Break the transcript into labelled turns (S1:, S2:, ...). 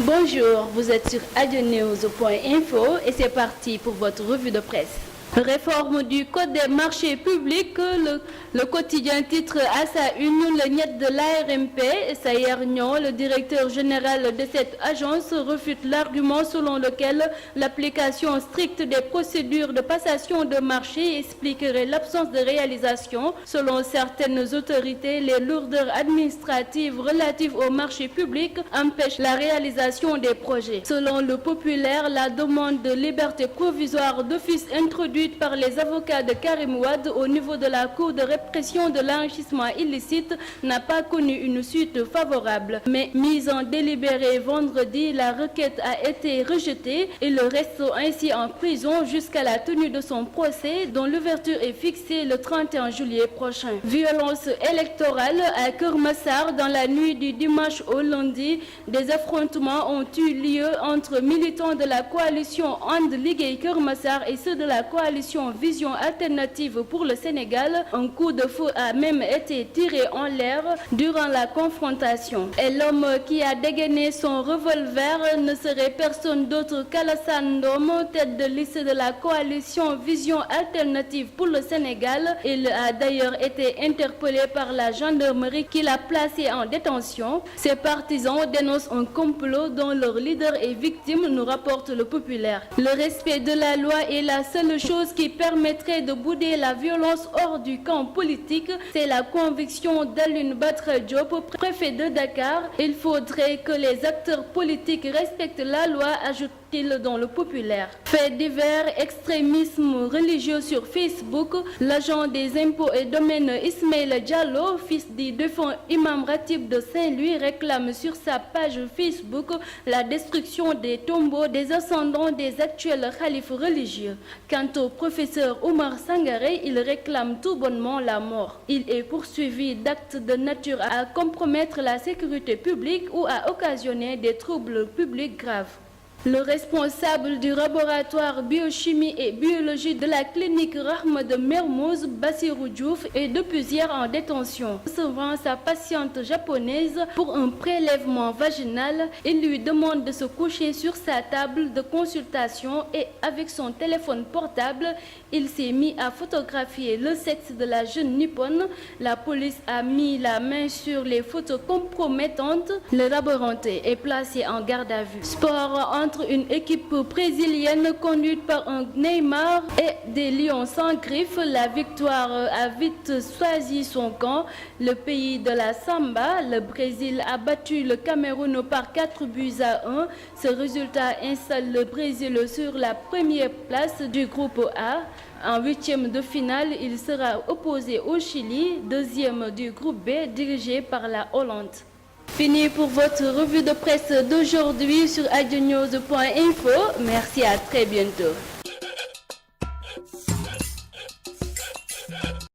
S1: Bonjour, vous êtes sur adionews.info et c'est parti pour votre revue de presse. Réforme du Code des marchés publics, le quotidien titre à sa une le niet de l'ARMP. Sayer Niang, le directeur général de cette agence, refute l'argument selon lequel l'application stricte des procédures de passation de marché expliquerait l'absence de réalisation. Selon certaines autorités, les lourdeurs administratives relatives aux marchés publics empêchent la réalisation des projets. Selon le Populaire, la demande de liberté provisoire d'office introduite par les avocats de Karim Wade au niveau de la Cour de répression de l'enrichissement illicite n'a pas connu une suite favorable. Mais mise en délibéré vendredi, la requête a été rejetée et le reste ainsi en prison jusqu'à la tenue de son procès dont l'ouverture est fixée le 31 juillet prochain. Violence électorale à Keur Massar dans la nuit du dimanche au lundi. Des affrontements ont eu lieu entre militants de la coalition And Liggéey Keur Massar et ceux de la coalition Vision Alternative pour le Sénégal. Un coup de feu a même été tiré en l'air durant la confrontation. Et l'homme qui a dégainé son revolver ne serait personne d'autre qu'Alassane Ndom, tête de liste de la coalition Vision Alternative pour le Sénégal. Il a d'ailleurs été interpellé par la gendarmerie qui l'a placé en détention. Ses partisans dénoncent un complot dont leur leader est victime, nous rapporte le Populaire. Le respect de la loi est la seule chose qui permettrait de bouder la violence hors du camp politique. C'est la conviction d'Alioune Badara Diop, préfet de Dakar. Il faudrait que les acteurs politiques respectent la loi, ajoute-t-il dans le Populaire. Fait divers, extrémisme religieux sur Facebook. L'agent des impôts et domaines Ismaël Diallo, fils du défunt imam Ratib de Saint-Louis, réclame sur sa page Facebook la destruction des tombeaux des ascendants des actuels khalifes religieux. Quant au professeur Oumar Sangaré, il réclame tout bonnement la mort. Il est poursuivi d'actes de nature à compromettre la sécurité publique ou à occasionner des troubles publics graves. Le responsable du laboratoire biochimie et biologie de la clinique Rahma de Mermoz, Bassirou Diouf, est depuis hier en détention. Recevant sa patiente japonaise pour un prélèvement vaginal, il lui demande de se coucher sur sa table de consultation et avec son téléphone portable, il s'est mis à photographier le sexe de la jeune nippone. La police a mis la main sur les photos compromettantes. Le laboranté est placé en garde à vue. Sport entre une équipe brésilienne conduite par un Neymar et des lions sans griffes. La victoire a vite choisi son camp. Le pays de la samba, le Brésil a battu le Cameroun par 4-1. Ce résultat installe le Brésil sur la première place du groupe A. En huitième de finale, il sera opposé au Chili, deuxième du groupe B, dirigé par la Hollande. Fini pour votre revue de presse d'aujourd'hui sur adionews.info. Merci, à très bientôt.